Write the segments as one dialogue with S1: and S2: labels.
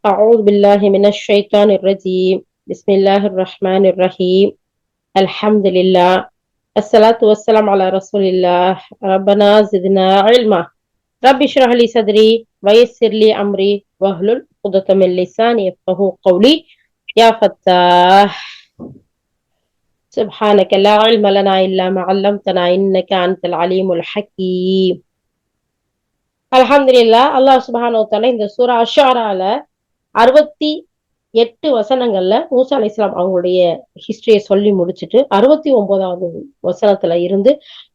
S1: أعوذ بالله من الشيطان الرجيم بسم الله الرحمن الرحيم الحمد لله الصلاة والسلام على رسول الله ربنا زدنا علما رب اشرح لي صدري ويسر لي أمري واحلل عقدة من لساني يفقهوا قولي يا فتاح سبحانك لا علم لنا إلا ما علمتنا إنك أنت العليم الحكيم. அல்ஹம்துலில்லாஹ். அல்லாஹ் சுப்ஹானஹு வ தஆலா இந்த சூரா அஷ்-ஷுஅரால 68 வசனங்கள்ல மூசா அலைஹிஸ்ஸலாம் அவங்களுடைய ஹிஸ்டரியை சொல்லி முடிச்சுட்டு 69வது வசனத்துல இருந்து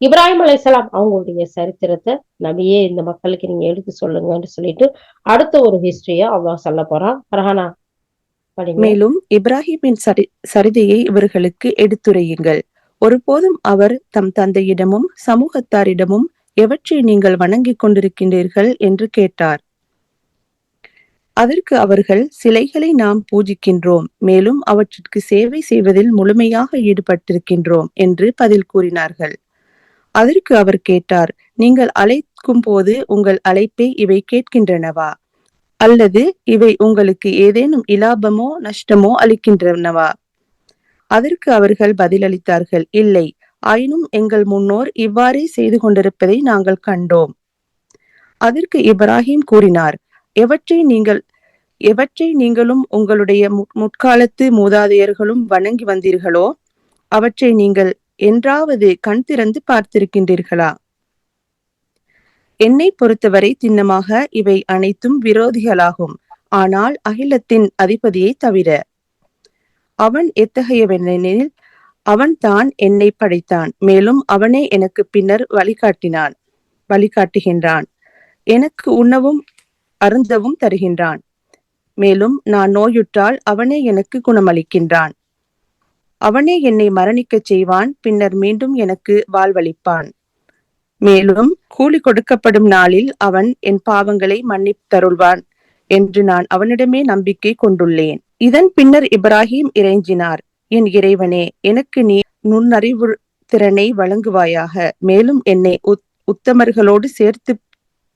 S1: இப்ராஹிம் அலைஹிஸ்ஸலாம் அவங்களுடைய சரித்திரத்தை நபியே இந்த மக்களுக்கு நீங்க எடுத்து சொல்லுங்கன்னு சொல்லிட்டு அடுத்த ஒரு ஹிஸ்டரிய அல்லாஹ் சொல்ல போறான். ஃபர்ஹானா படிங்க.
S2: மேலும் இப்ராஹிமின் சரிதையை இவர்களுக்கு எடுத்துரையுங்கள். ஒருபோதும் அவர் தம் தந்தையிடமும் சமூகத்தாரிடமும் எவற்றை நீங்கள் வணங்கிக் கொண்டிருக்கின்றீர்கள் என்று கேட்டார். அதற்கு அவர்கள், சிலைகளை நாம் பூஜிக்கின்றோம், மேலும் அவற்றிற்கு சேவை செய்வதில் முழுமையாக ஈடுபட்டிருக்கின்றோம் என்று பதில் கூறினார்கள். அதற்கு அவர் கேட்டார், நீங்கள் அழைக்கும் போது உங்கள் அழைப்பை இவை கேட்கின்றனவா? அல்லது இவை உங்களுக்கு ஏதேனும் இலாபமோ நஷ்டமோ அளிக்கின்றனவா? அதற்கு அவர்கள் பதிலளித்தார்கள், இல்லை, ஆயினும் எங்கள் முன்னோர் இவ்வாறே செய்து கொண்டிருப்பதை நாங்கள் கண்டோம். அதற்கு இப்ராஹிம் கூறினார், எவற்றை நீங்களும் உங்களுடைய முற்காலத்து மூதாதையர்களும் வணங்கி வந்தீர்களோ அவற்றை நீங்கள் என்றாவது கண் திறந்து பார்த்திருக்கின்றீர்களா? என்னை பொறுத்தவரை திண்ணமாக இவை அனைத்தும் விரோதிகளாகும், ஆனால் அகிலத்தின் அதிபதியை தவிர. அவன் எத்தகையவனெனில் அவன் தான் என்னை படைத்தான், மேலும் அவனே எனக்கு பின்னர் வழிகாட்டுகின்றான், எனக்கு உண்ணவும் அருந்தவும் தருகின்றான், மேலும் நான் நோயுற்றால் அவனே எனக்கு குணமளிக்கின்றான், அவனே என்னை மரணிக்கச் செய்வான், பின்னர் மீண்டும் எனக்கு வாழ்வளிப்பான், மேலும் கூலி கொடுக்கப்படும் நாளில் அவன் என் பாவங்களை மன்னித்தருள்வான் என்று நான் அவனிடமே நம்பிக்கை கொண்டுள்ளேன். இதன் பின்னர் இப்ராஹிம் இறைஞ்சினார், என் இறைவனே, எனக்கு நீ நுண்ணறிவு திறனை வழங்குவாயாக, மேலும் என்னை உத்தமர்களோடு சேர்த்து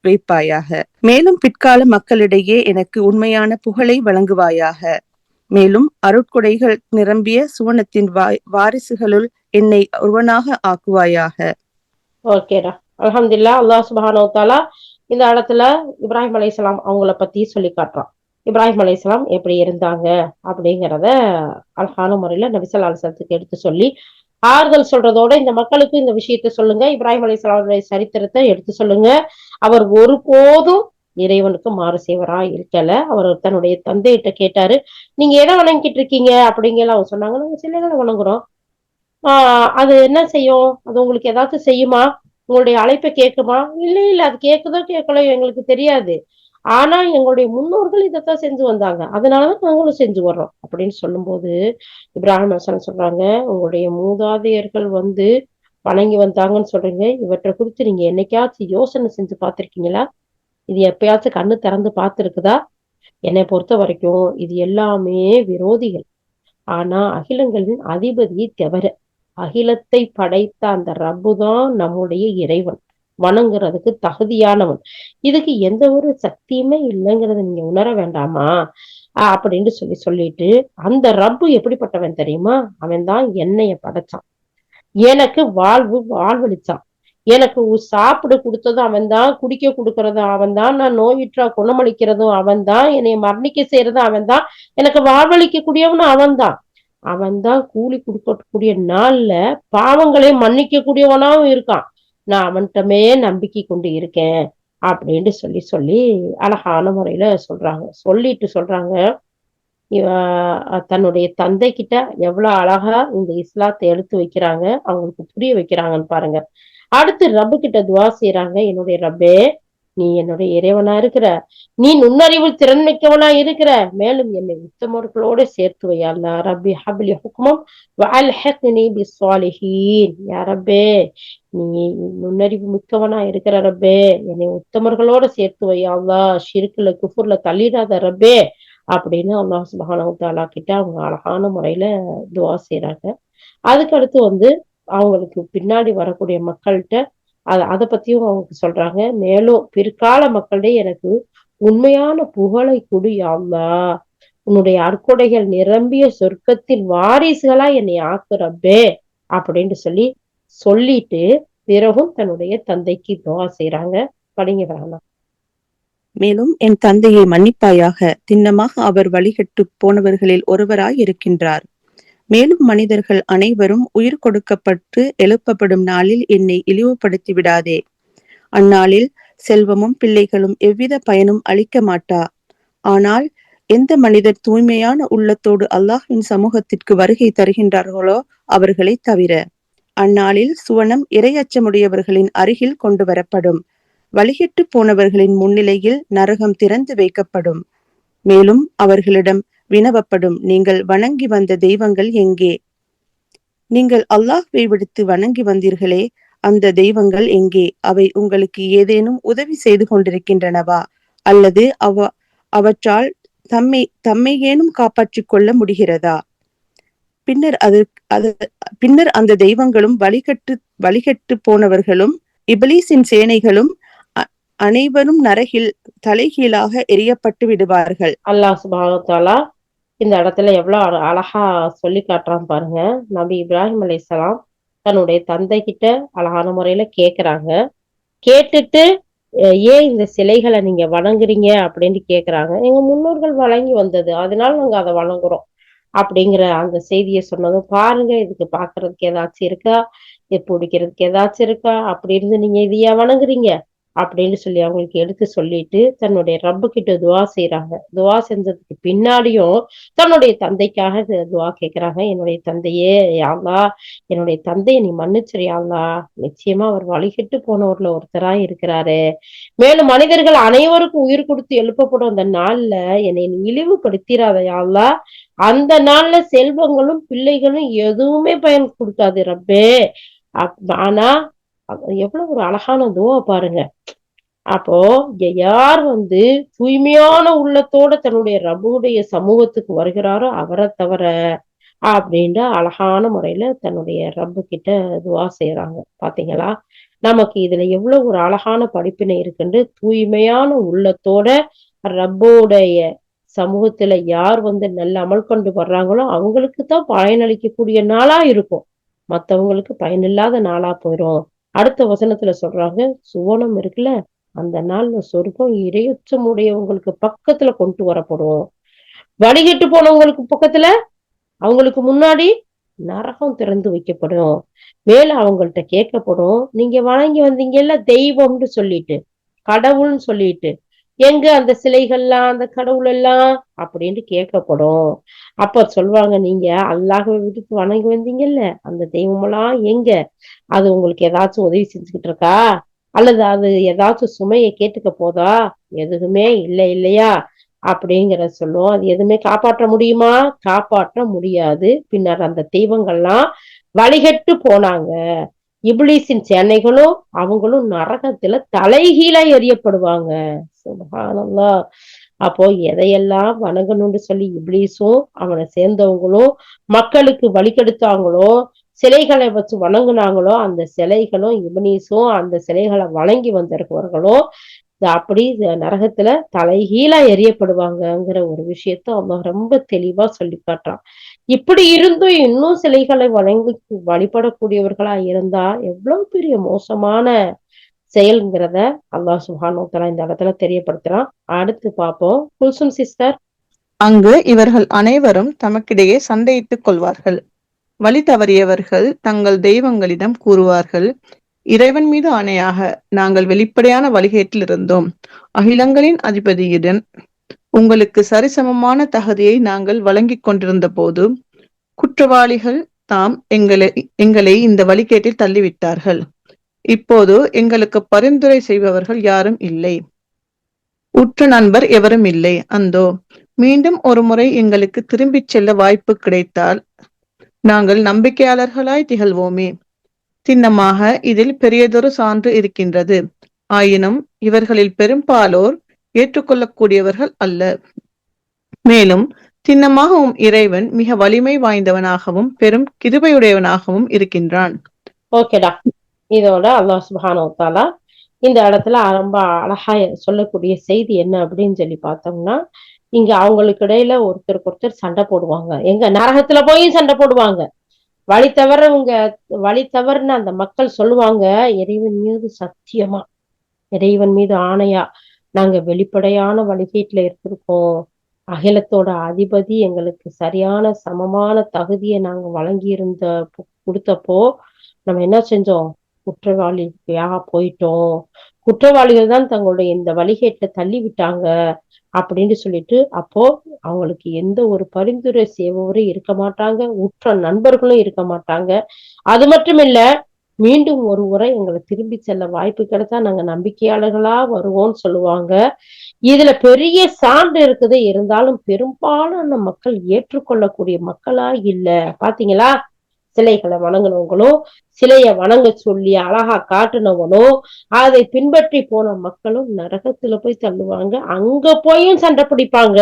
S2: வைப்பாயாக, மேலும் பிற்கால மக்களிடையே எனக்கு உண்மையான புகழை வழங்குவாயாக, மேலும் அருட்கொடைகள் நிரம்பிய சுவனத்தின் வாரிசுகளுள் என்னை ஒருவனாக ஆக்குவாயாக.
S1: ஓகேடா, அல்ஹம்துலில்லாஹ். அல்லாஹ் சுப்ஹானஹு வ தஆலா இந்த இடத்துல இப்ராஹிம் அலைஹிஸ்ஸலாம் அவங்கள பத்தி சொல்லி காட்டுறான். இப்ராஹிம் அலைஹிஸ்ஸலாம் எப்படி இருந்தாங்க அப்படிங்கிறத அழகான முறையில நபி ஸல்லல்லாஹு அலைஹி வஸல்லத்துக்கு எடுத்து சொல்லி ஆறுதல் சொல்றதோட இந்த மக்களுக்கு இந்த விஷயத்த சொல்லுங்க, இப்ராஹிம் அலைஹிஸ்ஸலாமுடைய சரித்திரத்தை எடுத்து சொல்லுங்க. அவர் ஒருபோதும் இறைவனுக்கு மாறு செய்வரா இருக்கல. அவர் தன்னுடைய தந்தையிட்ட கேட்டாரு, நீங்க எதை வணங்கிட்டு இருக்கீங்க அப்படிங்கிற அவங்க சொன்னாங்க, நாங்க சிலைகளை வணங்குறோம். அது என்ன செய்யும்? அது உங்களுக்கு ஏதாச்சும் செய்யுமா? உங்களுடைய அழைப்பை கேட்குமா? இல்ல அது கேட்குதோ கேட்கல எங்களுக்கு தெரியாது. ஆனா எங்களுடைய முன்னோர்கள் இதைத்தான் செஞ்சு வந்தாங்க, அதனாலதான் நாங்களும் செஞ்சு வர்றோம் அப்படின்னு சொல்லும்போது இப்ராஹிம் அலைஹிஸ்ஸலாம் சொல்றாங்க, உங்களுடைய மூதாதையர்கள் வணங்கி வந்தாங்கன்னு சொல்றீங்க, இவற்றை குறித்து நீங்க என்னைக்காச்சும் யோசனை செஞ்சு பார்த்திருக்கீங்களா? இது எப்பயாச்சும் கண்ணு திறந்து பார்த்திருக்குதா? என்னை பொறுத்த வரைக்கும் இது எல்லாமே விரோதிகள். ஆனா அகிலங்களின் அதிபதியை தவிர அகிலத்தை படைத்த அந்த ரப்பு தான் நம்முடைய இறைவன், வணங்குறதுக்கு தகுதியானவன். இதுக்கு எந்த ஒரு சக்தியுமே இல்லைங்கிறத நீங்க உணர வேண்டாமா அப்படின்னு சொல்லிட்டு அந்த ரப்பு எப்படிப்பட்டவன் தெரியுமா? அவன் தான் என்னைய படைச்சான், எனக்கு வாழ்வழிச்சான், எனக்கு சாப்பிட கொடுத்ததும் அவன் தான், குடிக்க கொடுக்கறதும் அவன் தான், நான் நோயுற்றா குணமளிக்கிறதும் அவன் தான், என்னை மரணிக்க செய்யறதும் அவன் தான், எனக்கு வாழ்வழிக்க கூடியவனும் அவன் தான். அவன் தான் கூலி கொடுக்கக்கூடிய நாள்ல பாவங்களை மன்னிக்க கூடியவனாவும் இருக்கான். நான் அவன்கிட்டமே நம்பிக்கை கொண்டு இருக்கேன் அப்படின்னு சொல்லி அழகான முறையில சொல்றாங்க. தன்னுடைய தந்தை கிட்ட எவ்வளவு அழகா இந்த இஸ்லாத்தை எடுத்து வைக்கிறாங்க, அவங்களுக்கு புரிய வைக்கிறாங்கன்னு பாருங்க. அடுத்து ரப்பு கிட்ட துவா செய்யறாங்க, என்னுடைய ரப்பே, நீ என்னுடைய இறைவனா இருக்கிற, நீ நுண்ணறிவு திறன் மிக்கவனா இருக்கிற, மேலும் என்னை உத்தமர்களோட சேர்த்து வை. அல்லாஹ் ரப்பி ஹப்லி ஹுக்மம் வஅல்ஹிக்னி பிஸ்ஸாலிஹீன். யா ரப்பே, நீ நுண்ணறிவு மிக்கவனா இருக்கிற ரப்பே, என்னை உத்தமர்களோட சேர்த்து வை. அல்லாஹ் ஷிர்க்ல குஃப்ர்ல தள்ளிடாத ரப்பே அப்படின்னு அல்லாஹ் சுப்ஹானஹு வ தஆலா கிட்ட அவங்க அழகான முறையில துவா செய்யறாங்க. அதுக்கு அடுத்து அவங்களுக்கு பின்னாடி வரக்கூடிய மக்கள்கிட்ட அதை பத்தியும் அவங்க சொல்றாங்க. மேலும் பிற்கால மக்களிடையே எனக்கு உண்மையான புகழை கொடு யா அல்லாஹ். உன்னுடைய அற்கொடைகள் நிரம்பிய சொர்க்கத்தின் வாரிசுகளா என்னை ஆக்கு ரப்பே அப்படின்னு சொல்லிட்டு பிறகும் தன்னுடைய தந்தைக்கு துவா செய்யறாங்க. படிங்க வேணாம்.
S2: மேலும் என் தந்தையை மன்னிப்பாயாக, திண்ணமாக அவர் வழிகட்டு போனவர்களில் ஒருவராய் இருக்கின்றார். மேலும் மனிதர்கள் அனைவரும் உயிர் கொடுக்கப்பட்டு எழுப்பப்படும் நாளில் என்னை இழிவுபடுத்தி விடாதே. அந்நாளில் செல்வமும் பிள்ளைகளும் எவ்வித பயனும் அளிக்க மாட்டா. ஆனால் எந்த மனிதர் தூய்மையான உள்ளத்தோடு அல்லாஹ்வின் சமூகத்திற்கு வருகை தருகின்றார்களோ அவர்களை தவிர. அந்நாளில் சுவனம் இரையச்சமுடையவர்களின் அருகில் கொண்டு வரப்படும். வழிகெட்டு போனவர்களின் முன்னிலையில் நரகம் திறந்து வைக்கப்படும். மேலும் அவர்களிடம் வினவப்படும், நீங்கள் வணங்கி வந்த தெய்வங்கள் எங்கே? நீங்கள் அல்லாஹ்வை விடுத்து வணங்கி வந்தீர்களே, அந்த தெய்வங்கள் எங்கே? அவை உங்களுக்கு ஏதேனும் உதவி செய்து கொண்டிருக்கின்றனவா? அல்லது அவற்றால் தம்மை ஏனும் காப்பாற்றிக் கொள்ள முடிகிறதா? பின்னர் அந்த தெய்வங்களும் வழிகட்டு போனவர்களும் இப்லீஸின் சேனைகளும் அனைவரும் நரகில் தலைகீழாக எரியப்பட்டு விடுவார்கள்.
S1: அல்லாஹ் சுப்ஹானஹு வ தஆலா இந்த இடத்துல எவ்வளவு அழகா சொல்லி காட்டுறான் பாருங்க. நபி இப்ராஹிம் அலைஹிஸ்ஸலாம் தன்னுடைய தந்தை கிட்ட அழகான முறையில கேக்குறாங்க. கேட்டுட்டு ஏன் இந்த சிலைகளை நீங்க வணங்குறீங்க அப்படின்னு கேக்குறாங்க. எங்க முன்னோர்கள் வழங்கி வந்தது, அதனால நாங்க அதை வணங்குறோம் அப்படிங்கிற அந்த செய்தியை சொன்னதும், பாருங்க இதுக்கு பாக்குறதுக்கு ஏதாச்சும் இருக்கா, இது பிடிக்கிறதுக்கு ஏதாச்சும் இருக்கா, அப்படி இருந்து நீங்க இதையா வணங்குறீங்க அப்படின்னு அவங்களுக்கு எடுத்து சொல்லிட்டு தன்னுடைய ரப்பு கிட்ட துவா செய்யறாங்க. துவா செஞ்சதுக்கு பின்னாடியும் தன்னுடைய தந்தைக்காக துவா கேட்கிறாங்க. என்னுடைய தந்தையே யா அல்லாஹ், என்னுடைய தந்தையை நீ மன்னிச்சிரு யா அல்லாஹ். நிச்சயமா அவர் வழிகெட்டு போனவர்ல ஒருத்தரா இருக்கிறாரு. மேலும் மனிதர்கள் அனைவருக்கும் உயிர் கொடுத்து எழுப்பப்படும் அந்த நாள்ல என்னை நீ இழிவுபடுத்திராத யா அல்லாஹ். அந்த நாள்ல செல்வங்களும் பிள்ளைகளும் எதுவுமே பயன் கொடுக்காது ரப்பே. ஆனா எவ்வளவு ஒரு அழகான துவா பாருங்க. அப்போ யார் தூய்மையான உள்ளத்தோட தன்னுடைய ரப்புடைய சமூகத்துக்கு வருகிறாரோ அவரை தவிர அப்படின்ற அழகான முறையில தன்னுடைய ரப்பு கிட்ட துவா செய்யறாங்க. பாத்தீங்களா, நமக்கு இதுல எவ்வளவு ஒரு அழகான படிப்பினை இருக்குன்னு. தூய்மையான உள்ளத்தோட ரப்போடைய சமூகத்துல யார் நல்ல அமல் கொண்டு வர்றாங்களோ அவங்களுக்கு தான் பயனளிக்கக்கூடிய நாளா இருக்கும், மத்தவங்களுக்கு பயனில்லாத நாளா போயிடும். அடுத்த வசனத்துல சொல்றாங்க, சுவனம் இருக்குல்ல, அந்த நாள்ல சொர்க்கம் இரையச்சம் உடையவங்களுக்கு பக்கத்துல கொண்டு வரப்படும். வழிகட்டு போனவங்களுக்கு பக்கத்துல அவங்களுக்கு முன்னாடி நரகம் திறந்து வைக்கப்படும். மேல அவங்கள்ட்ட கேட்கப்படும், நீங்க வணங்கி வந்தீங்கல்ல தெய்வம்னு சொல்லிட்டு, கடவுள்னு சொல்லிட்டு, எங்க அந்த சிலைகள்லாம் அந்த கடவுள் எல்லாம் அப்படின்னு கேட்கப்படும். அப்ப சொல்லுவாங்க, நீங்க அல்லாஹ்வை விட்டுட்டு வணங்கி வந்தீங்கல்ல அந்த தெய்வமெல்லாம் எங்க? அது உங்களுக்கு ஏதாச்சும் உதவி செஞ்சுக்கிட்டு இருக்கா, அல்லது அது ஏதாச்சும் சுமையை கேட்டுக்க போதா? எதுவுமே இல்லை இல்லையா அப்படிங்கிற சொல்லுவோம். அது எதுவுமே காப்பாற்ற முடியுமா? காப்பாற்ற முடியாது. பின்னர் அந்த தெய்வங்கள்லாம் வழிகட்டு போனாங்க. இப்லீஸின் சேனைகளும் அவங்களும் நரகத்துல தலைகீழா எறியப்படுவாங்க. சுப்ஹானல்லாஹ். அப்போ எதையெல்லாம் வணங்கணும்னு இப்லீஸும் அவனை சேர்ந்தவங்களும் மக்களுக்கு வழிகெடுத்தாங்களோ, சிலைகளை வச்சு வணங்குனாங்களோ, அந்த சிலைகளும் இப்லீஸும் அந்த சிலைகளை வணங்கி வந்தவர்களும் அப்படி நரகத்துல தலைகீழா எரியப்படுவாங்கங்கிற ஒரு விஷயத்த அவங்க ரொம்ப தெளிவா சொல்லி காட்டுறான். இப்படி இருந்தும் இன்னும் சிலைகளை வணங்கி வழிபடக்கூடியவர்களா இருந்தா எவ்வளவு பெரிய மோசமான செயல்ங்கிறத அல்லாஹ் சுப்ஹானஹு வ தஆலா இந்த இடத்துல தெரியப்படுத்துறான். அடுத்து பார்ப்போம். குல்சும் சிஸ்டர்.
S2: அங்கு இவர்கள் அனைவரும் தமக்கிடையே சண்டையிட்டுக் கொள்வார்கள். வழி தவறியவர்கள் தங்கள் தெய்வங்களிடம் கூறுவார்கள், இறைவன் மீது ஆணையாக நாங்கள் வெளிப்படையான வழிகேட்டில் இருந்தோம். அகிலங்களின் அதிபதியுடன் உங்களுக்கு சரிசமமான தகுதியை நாங்கள் வழங்கிக் கொண்டிருந்த போது குற்றவாளிகள் தாம் எங்களை இந்த வழிகேட்டில் தள்ளிவிட்டார்கள். இப்போது எங்களுக்கு பரிந்துரை செய்பவர்கள் யாரும் இல்லை, உற்ற நண்பர் எவரும் இல்லை. அந்தோ மீண்டும் ஒரு முறை எங்களுக்கு திரும்பிச் செல்ல வாய்ப்பு கிடைத்தால் நாங்கள் நம்பிக்கையாளர்களாய் திகழ்வோமே. சின்னமாக இதில் பெரியதொரு சான்று இருக்கின்றது. ஆயினும் இவர்களில் பெரும்பாலோர் ஏற்றுக்கொள்ளக்கூடியவர்கள் அல்ல. மேலும் சின்னமாகவும் இறைவன் மிக வலிமை வாய்ந்தவனாகவும் பெரும் கிருபையுடையவனாகவும் இருக்கின்றான்.
S1: ஓகேடா, இதோட அல்லாஹ் சுப்ஹானஹு வ தஆலா இந்த இடத்துல ரொம்ப அழகா சொல்லக்கூடிய செய்தி என்ன அப்படின்னு சொல்லி பார்த்தோம்னா, இங்க அவங்களுக்கு இடையில ஒருத்தருக்கு ஒருத்தர் சண்டை போடுவாங்க. எங்க நரகத்துல போய் சண்டை போடுவாங்க. வழி தவறவங்க வழி தவறுன அந்த மக்கள் சொல்லுவாங்க, இறைவன் மீது சத்தியமா, இறைவன் மீது ஆணையா, நாங்க வெளிப்படையான வழிகேட்டுல இருந்திருக்கோம். அகிலத்தோட அதிபதி எங்களுக்கு சரியான சமமான தகுதியை நாங்க வழங்கி கொடுத்தப்போ நம்ம என்ன செஞ்சோம்? குற்றவாளியாக போயிட்டோம். குற்றவாளிகள் தான் தங்களுடைய இந்த வழிகேட்டுல தள்ளி விட்டாங்க அப்படின்னு சொல்லிட்டு, அப்போ அவங்களுக்கு எந்த ஒரு பரிந்துரை செய்பவரும் இருக்க மாட்டாங்க, உற்ற நண்பர்களும் இருக்க மாட்டாங்க. அது மட்டும் இல்ல, மீண்டும் ஒரு முறை எங்களை திரும்பி செல்ல வாய்ப்பு கிடைச்சா நாங்க நம்பிக்கையாளர்களா வருவோம்னு சொல்லுவாங்க. இதுல பெரிய சான்று இருக்குது. இருந்தாலும் பெரும்பாலான மக்கள் ஏற்றுக்கொள்ளக்கூடிய மக்களா இல்ல. பாத்தீங்களா? சிலைகளை வணங்கினவங்களும், சிலைய வணங்க சொல்லி அழகா காட்டுனவனும், அதை பின்பற்றி போன மக்களும் நரகத்துல போய் தள்ளுவாங்க. அங்க போயும் சண்டை பிடிப்பாங்க,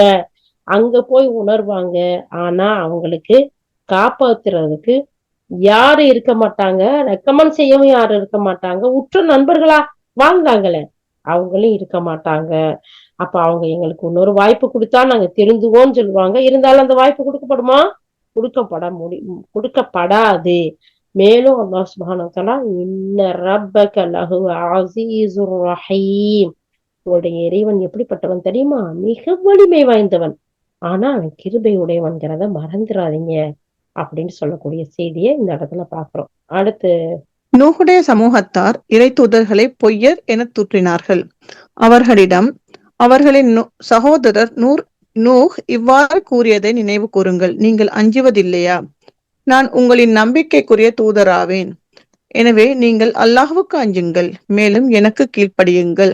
S1: அங்க போய் உணர்வாங்க. ஆனா அவங்களுக்கு காப்பாத்துறதுக்கு யாரு இருக்க மாட்டாங்க, ரெக்கமெண்ட் செய்யவும் யாரும் இருக்க மாட்டாங்க. உற்ற நண்பர்களா வாழ்ந்தாங்களே அவங்களும் இருக்க மாட்டாங்க. அப்ப அவங்க எங்களுக்கு இன்னொரு வாய்ப்பு கொடுத்தா நாங்க திருந்துவோம்னு சொல்லுவாங்க. இருந்தாலும் அந்த வாய்ப்பு கொடுக்கப்படுமா? கொடுக்கப்படாது. மேலும் அல்லாஹ் சுப்ஹானஹு வ தஆலா இன்ன ரப்பக லஹுவ அஸீஸுர் ரஹீம், உங்களுடைய இறைவன் எப்படிப்பட்டவன் தெரியுமா? மிக வலிமை வாய்ந்தவன். ஆனா அவன் கிருபை உடையவன்கிறத மறந்துடாதீங்க அப்படின்னு சொல்லக்கூடிய செய்தியை இந்த இடத்துல பாக்குறோம். அடுத்து,
S2: நூஹுடைய சமூகத்தார் இறை தூதர்களை பொய்யர் என தூற்றினார்கள். அவர்களிடம் அவர்களின் சகோதரர் நூஹ் இவ்வாறு கூறியதை நினைவு கூறுங்கள். நீங்கள் அஞ்சுவதில்லையா? நான் உங்களின் நம்பிக்கைக்குரிய தூதராவேன். எனவே நீங்கள் அல்லாஹ்வுக்கு அஞ்சுங்கள், மேலும் எனக்கு கீழ்ப்படியுங்கள்.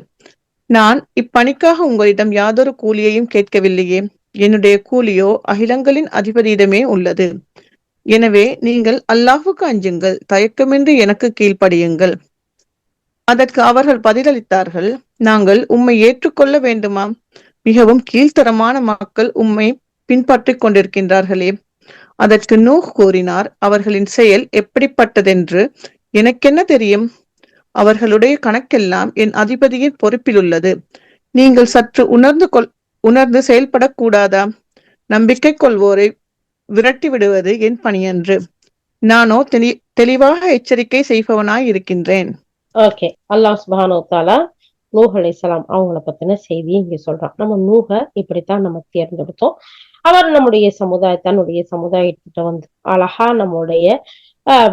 S2: நான் இப்பணிக்காக உங்களிடம் யாதொரு கூலியையும் கேட்கவில்லையே. என்னுடைய கூலியோ அகிலங்களின் அதிபதியிடமே உள்ளது. எனவே நீங்கள் அல்லாஹ்வுக்கு அஞ்சுங்கள், தயக்கமின்றி எனக்கு கீழ்ப்படியுங்கள். அதற்கு அவர்கள் பதிலளித்தார்கள், நாங்கள் உம்மை ஏற்றுக்கொள்ள வேண்டுமா? மிகவும் கீழ்த்தரமான மக்கள் உம்மை பின்பற்றிக் கொண்டிருக்கின்றார்களே. அதற்கு நூஹ் கூறினார், அவர்களின் செயல் எப்படிப்பட்டதென்று எனக்கென்ன தெரியும்? அவர்களுடைய கணக்கெல்லாம் என் அதிபதியின் பொறுப்பில் உள்ளது. நீங்கள் சற்று உணர்ந்து செயல்படக்கூடாதா? நம்பிக்கை கொள்வோரை விரட்டி விடுவது என் பணியன்று. நானோ தெளிவாக எச்சரிக்கை செய்பவனாய் இருக்கின்றேன்.
S1: ஓகே, அல்லாஹ் சுப்ஹானஹு வ தஆலா நூஹ் அலைஹிஸ்ஸலாம் அவங்கள பத்தின செய்தியை இங்க சொல்றான். நம்ம நூஹ இப்படித்தான் நம்ம தேர்ந்தெடுத்தோம். அவர் நம்முடைய தன்னுடைய சமுதாயத்திட்ட வந்து அழகா நம்முடைய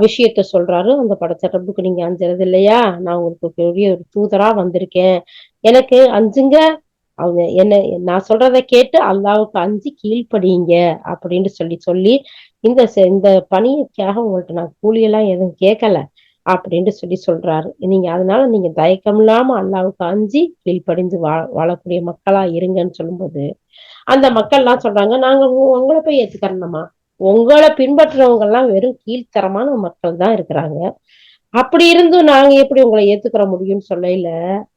S1: விஷயத்த சொல்றாரு. அந்த படைச்ச ரப்புக்கு நீங்க அஞ்சுறது இல்லையா? நான் உங்களுக்கு பெரிய ஒரு தூதரா வந்திருக்கேன், எனக்கு அஞ்சுங்க. அவங்க என்ன நான் சொல்றதை கேட்டு அல்லாஹ்வுக்கு அஞ்சு கீழ்ப்படியுங்க அப்படின்னு சொல்லி இந்த பணிக்காக உங்கள்ட்ட நான் கூலியெல்லாம் எதுவும் கேட்கல அப்படின்னு சொல்றாரு. அதனால நீங்க தயக்கம் இல்லாம அல்லாஹ்வுக்கு அஞ்சி கீழ்ப்படிந்து வாழக்கூடிய மக்களா இருங்கன்னு சொல்லும்போது, அந்த மக்கள் எல்லாம் சொல்றாங்க, நாங்க உங்களை போய் ஏத்துக்கறணுமா? உங்களை பின்பற்றுறவங்க எல்லாம் வெறும் கீழ்த்தரமான மக்கள் தான் இருக்கிறாங்க. அப்படி இருந்தும் நாங்க எப்படி உங்களை ஏத்துக்கிற முடியும்னு சொல்லையில,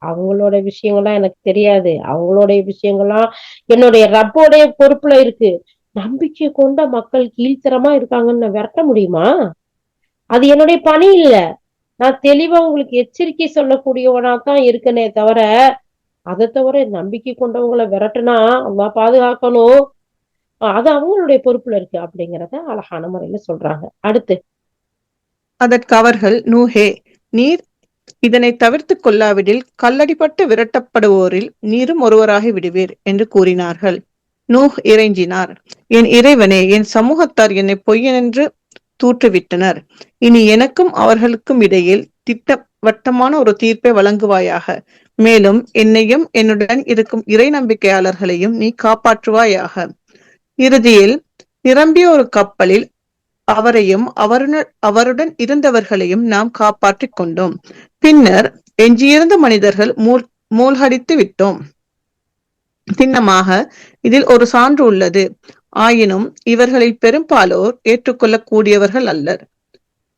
S1: அவங்களோட விஷயங்கள்லாம் எனக்கு தெரியாது. அவங்களுடைய விஷயங்கள்லாம் என்னுடைய ரப்போடைய பொறுப்புல இருக்கு. நம்பிக்கை கொண்ட மக்கள் கீழ்த்தரமா இருக்காங்கன்னு நான் விரட்ட முடியுமா? அது என்னுடைய பணி இல்ல. நான் தெளிவா உங்களுக்கு எச்சரிக்கை சொல்லக்கூடியவனா தான் இருக்கனே தவிர, அதை தவிர நம்பிக்கை கொண்டவங்களை விரட்டுனா அல்லாஹ் பாதுகாக்கணும். அது அவங்களுடைய பொறுப்புல இருக்கு அப்படிங்கறத அழகான முறையில சொல்றாங்க. அடுத்து,
S2: அதற்கு அவர்கள், நூஹே, நீர் இதனை தவிர்த்து கொள்ளாவிடில் கல்லடிப்பட்டு விரட்டப்படுவோரில் நீரும் ஒருவராகி விடுவீர் என்று கூறினார்கள். நூஹ் இறைஞ்சினார், என் இறைவனே, என் சமூகத்தார் என்னை பொய்யனென்று தூற்றுவிட்டனர். இனி எனக்கும் அவர்களுக்கும் இடையில் திட்டவட்டமான ஒரு தீர்ப்பை வழங்குவாயாக. மேலும் என்னையும் என்னுடன் இருக்கும் இறை நம்பிக்கையாளர்களையும் நீ காப்பாற்றுவாயாக. இறுதியில் நிரம்பிய ஒரு கப்பலில் அவரையும் அவருடன் இருந்தவர்களையும் நாம் காப்பாற்றிக் கொண்டோம். பின்னர் எஞ்சியிருந்த மனிதர்கள் மூழ்கடித்து விட்டோம். சின்னமாக இதில் ஒரு சான்று உள்ளது. ஆயினும் இவர்களில் பெரும்பாலோர் ஏற்றுக்கொள்ளக்கூடியவர்கள் அல்லர்.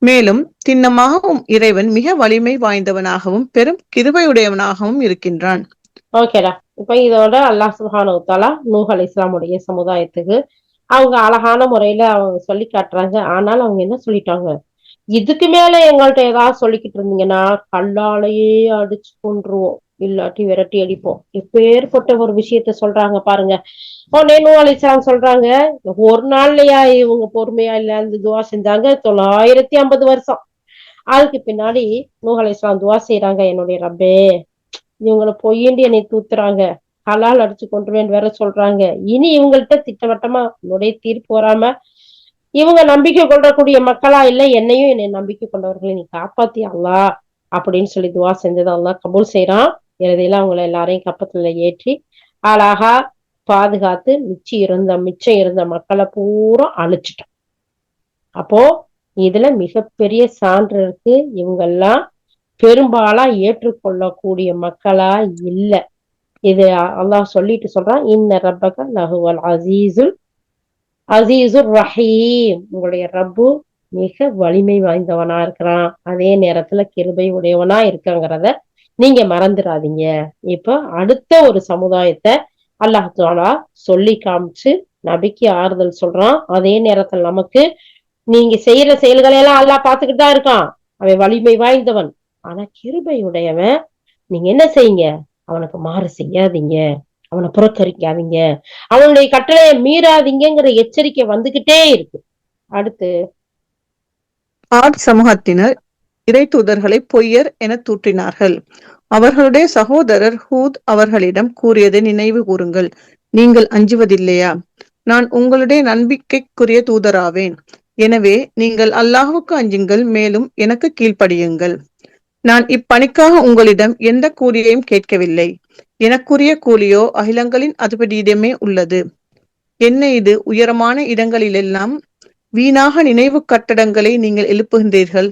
S2: மேலும் திண்ணமாகவும் இறைவன் மிக வலிமை வாய்ந்தவனாகவும் பெரும் கிருபையுடையவனாகவும் இருக்கின்றான்.
S1: ஓகேடா. இப்ப இதோட அல்லாஹ் சுப்ஹானஹு வ தஆலா நூஹ் அலைஹிஸ்ஸலாமுடைய சமுதாயத்துக்கு அவங்க அழகான முறையில அவங்க சொல்லி காட்டுறாங்க. ஆனால் அவங்க என்ன சொல்லிட்டாங்க? இதுக்கு மேல எங்கள்கிட்ட ஏதாவது சொல்லிக்கிட்டு இருந்தீங்கன்னா கல்லாலேயே அடிச்சு கொன்றுவோம், இல்லாட்டி விரட்டி அடிப்போம். எப்பேற்பட்ட ஒரு விஷயத்த சொல்றாங்க பாருங்க. உடனே நூஹ் அலைஹிஸ்ஸலாம் சொல்றாங்க, ஒரு நாள்லயா இவங்க பொறுமையா இல்ல அந்த துவா செஞ்சாங்க 950 வருஷம். அதுக்கு பின்னாடி நூஹ் அலைஹிஸ்ஸலாம் துவா செய்யறாங்க, என்னுடைய ரப்பே இவங்களை பொய்யண்டி என்னை தூத்துறாங்க, ஹலால் அடிச்சு கொண்டுருவேன்னு வேற சொல்றாங்க. இனி இவங்கள்ட்ட திட்டவட்டமா உன்னுடைய தீர்ப்பு வராம இவங்க நம்பிக்கை கொள்ளக்கூடிய மக்களா இல்ல, என்னையும் என்னை நம்பிக்கை கொண்டவர்களை நீ காப்பாத்தி அல்லாஹ் அப்படின்னு சொல்லி துவா செஞ்சது அல்லாஹ் கபூல் செய்யறான். இறுதியில அவங்கள எல்லாரையும் கப்பத்துல ஏற்றி அழகா பாதுகாத்து மிச்சம் இருந்த மக்களை பூரா அழிச்சிட்டான். அப்போ இதுல மிகப்பெரிய சான்று இருக்கு, இவங்கெல்லாம் பெரும்பாலா ஏற்றுக்கொள்ளக்கூடிய மக்களா இல்ல. இது அல்லாஹ் சொல்லிட்டு சொல்றான், இன்ன ரப்பக லஹுவல் அசீசுர் ரஹீம், உங்களுடைய ரப்பு மிக வலிமை வாய்ந்தவனா இருக்கிறான், அதே நேரத்துல கிருபை உடையவனா இருக்காங்கிறத நீங்க மறந்துடாதீங்க. இப்ப அடுத்த ஒரு சமுதாயத்தை அல்லாஹ் தாலா சொல்லி காமிச்சு நபிக்கு ஆறுதல் சொல்றான். அதே நேரத்துல நமக்கு நீங்க செய்யற செயல்களை எல்லாம் அல்லாஹ் பாத்துக்கிட்டு தான் இருக்கான், அவன் வலிமை வாய்ந்தவன், ஆனா கிருபை உடையவன். நீங்க என்ன செய்யுங்க, அவனுக்கு மாறு செய்யாதீங்க, அவனை புறக்கரிக்காதீங்க, அவனுடைய கட்டளையை மீறாதீங்கிற எச்சரிக்கை வந்துகிட்டே இருக்கு. அடுத்து
S2: ஆத் சமூகத்தினர் இறை தூதர்களை பொய்யர் என தூற்றினார்கள். அவர்களுடைய சகோதரர் ஹூத் அவர்களிடம் கூறியதை நினைவு கூறுங்கள், நீங்கள் அஞ்சுவதில்லையா? நான் உங்களுடைய நம்பிக்கைக்குரிய தூதராவேன், எனவே நீங்கள் அல்லாஹுக்கு அஞ்சுங்கள், மேலும் எனக்கு கீழ்ப்படியுங்கள். நான் இப்பணிக்காக உங்களிடம் எந்த கூலியையும் கேட்கவில்லை, எனக்குரிய கூலியோ அகிலங்களின் அதிபதியிடமே உள்ளது. என்ன இது உயரமான இடங்களிலெல்லாம் வீணாக நினைவு கட்டடங்களை நீங்கள் எழுப்புகின்றீர்கள்,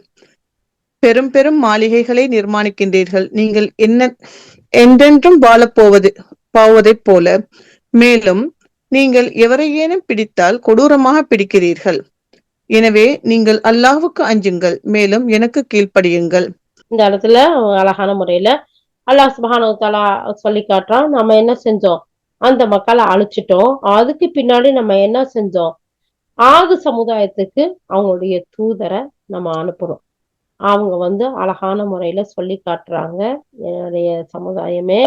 S2: பெரும் பெரும் மாளிகைகளை நிர்மாணிக்கின்றீர்கள், நீங்கள் என்ன என்றென்றும் போவதைப் போல. மேலும் நீங்கள் எவரையேனும் பிடித்தால் கொடூரமாக பிடிக்கிறீர்கள். எனவே நீங்கள் அல்லாஹ்வுக்கு அஞ்சுங்கள், மேலும் எனக்கு கீழ்ப்படியுங்கள்.
S1: இந்த இடத்துல அழகான முறையில அல்லாஹ் சுப்ஹானஹு வ தஆலா சொல்லி காட்டுறான், நம்ம என்ன செஞ்சோம், அந்த மக்களை அழிச்சிட்டோம். அதுக்கு பின்னாடி நம்ம என்ன செஞ்சோம், ஆது சமுதாயத்துக்கு அவங்களுடைய தூதரை நம்ம அனுப்புறோம். அவங்க அழகான முறையில சொல்லி காட்டுறாங்க, என்னுடைய சமுதாயமே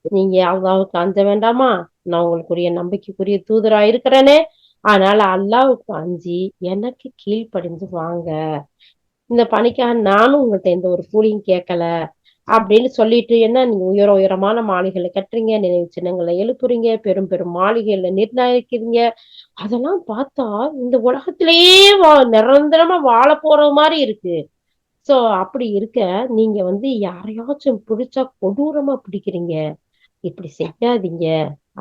S1: நீங்க அல்லாஹ்வுக்கு அஞ்ச வேண்டாமா, நான் உங்களுக்குரிய நம்பிக்கைக்குரிய தூதரா இருக்கிறேனே, அதனால அல்லாஹ்வுக்கு அஞ்சி எனக்கு கீழ்ப்படிஞ்சு வாங்க, இந்த பணிக்காக நானும் உங்கள்கிட்ட எந்த ஒரு கூலியும் கேட்கல அப்படின்னு சொல்லிட்டு, என்ன நீங்க உயரமான மாளிகைகளை கட்டுறீங்க, நினைவு சின்னங்களை எழுப்புறீங்க, பெரும் பெரும் மாளிகைகளை நிர்ணயிக்கிறீங்க, அதெல்லாம் பார்த்தா இந்த உலகத்திலேயே நிரந்தரமா வாழ போறது மாதிரி இருக்கு. சோ அப்படி இருக்க நீங்க யாரையாச்சும் பிடிச்சா கொடூரமா பிடிக்கிறீங்க, இப்படி செய்யாதீங்க,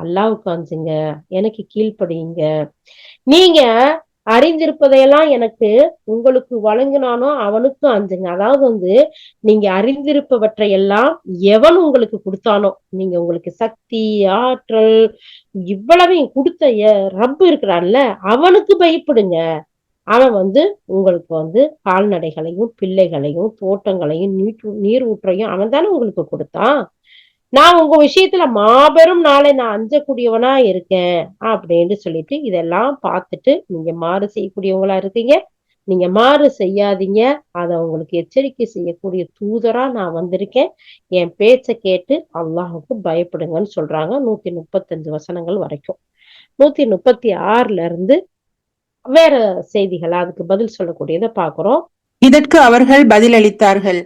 S1: அல்லாஹ்வுக்கு அஞ்சுங்க, எனக்கு கீழ்ப்படியுங்க. நீங்க அறிந்திருப்பதையெல்லாம் எனக்கு உங்களுக்கு வழங்கினானோ அவனுக்கும் அஞ்சுங்க. அதாவது நீங்க அறிந்திருப்பவற்றை எல்லாம் எவன் உங்களுக்கு கொடுத்தானோ, நீங்க உங்களுக்கு சக்தி ஆற்றல் இவ்வளவையும் கொடுத்த ரப்பு இருக்கிறான்ல, அவனுக்கு பயப்படுங்க. அவன் உங்களுக்கு கால்நடைகளையும் பிள்ளைகளையும் தோட்டங்களையும் நீர் ஊற்றையும் அவன் தானே உங்களுக்கு கொடுத்தான். நான் உங்க விஷயத்துல மாபெரும் நாளை நான் அஞ்சக்கூடியவனா இருக்கேன் அப்படின்னு சொல்லிட்டு இதெல்லாம் பார்த்துட்டு நீங்க மாறு செய்யக்கூடியவங்களா இருக்கீங்க, நீங்க மாறு செய்யாதீங்க, அத உங்களுக்கு எச்சரிக்கை செய்யக்கூடிய தூதரா நான் வந்திருக்கேன், என் பேச்ச கேட்டு அல்லாஹுக்கு பயப்படுங்கன்னு சொல்றாங்க. 135 வசனங்கள் வரைக்கும். 136ல இருந்து வேற செய்திகள் அதுக்கு பதில் சொல்லக்கூடியதை பாக்குறோம்.
S3: இதற்கு அவர்கள் பதிலளித்தார்கள்,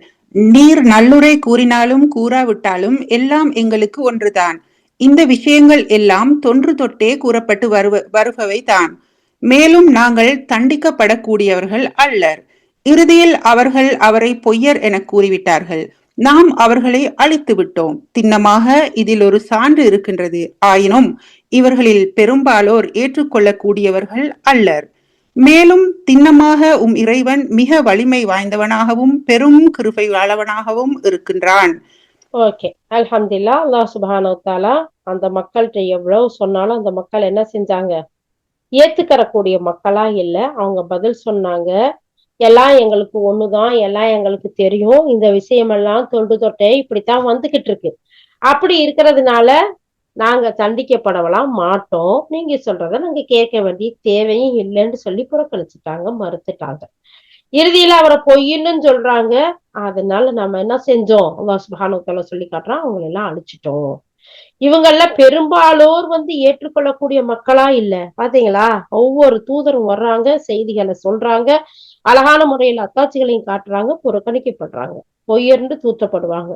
S3: நீர் நல்லுரை கூறினாலும் கூறாவிட்டாலும் எல்லாம் எங்களுக்கு ஒன்றுதான். இந்த விஷயங்கள் எல்லாம் தொன்று தொட்டே கூறப்பட்டு வருபவை தான். மேலும் நாங்கள் தண்டிக்கப்படக்கூடியவர்கள் அல்லர். இறுதியில் அவர்கள் அவரை பொய்யர் என கூறிவிட்டார்கள். நாம் அவர்களை அழித்து விட்டோம். திண்ணமாக இதில் ஒரு சான்று இருக்கின்றது. ஆயினும் இவர்களில் பெரும்பாலோர் ஏற்றுக்கொள்ளக்கூடியவர்கள் அல்லர். மேலும் திண்ணமாக இறைவன் மிக வலிமை வாய்ந்தவனாகவும் பெரும் கிருபையாளவனாகவும் இருக்கின்றான்.
S1: ஓகே, அல்ஹம்துலில்லாஹ். அல்லாஹ் சுப்ஹானஹு வ தஆலா அந்த மக்கள்கிட்ட எவ்வளவு சொன்னாலும் அந்த மக்கள் என்ன செஞ்சாங்க, ஏத்துக்கறக்கூடிய மக்களா இல்ல. அவங்க பதில் சொன்னாங்க, எல்லாம் எங்களுக்கு ஒண்ணுதான், எல்லாம் எங்களுக்கு தெரியும், இந்த விஷயமெல்லாம் தொன்று தொட்டே இப்படித்தான் வந்துகிட்டு இருக்கு, அப்படி இருக்கிறதுனால நாங்க தண்டிக்கப்படலாம் மாட்டோம், நீங்க சொல்றத நாங்க கேட்க வேண்டிய தேவையும் இல்லைன்னு சொல்லி புறக்கணிச்சுட்டாங்க, மறுத்துட்டாங்க. இறுதியில அவரை பொய்ன்னு சொல்றாங்க. அதனால நம்ம என்ன செஞ்சோம், அல்லாஹ் சுப்ஹானஹு வ தஆலா சொல்லி காட்டுறான், அவங்களை எல்லாம் அழிச்சிட்டோம். இவங்கெல்ல பெரும்பாலோர் ஏற்றுக்கொள்ளக்கூடிய மக்களா இல்ல. பாத்தீங்களா? ஒவ்வொரு தூதரும் வர்றாங்க, செய்திகளை சொல்றாங்க, அழகான முறையில அத்தாட்சிகளையும் காட்டுறாங்க, புறக்கணிக்கப்படுறாங்க, பொய்யர்ந்து தூற்றப்படுவாங்க.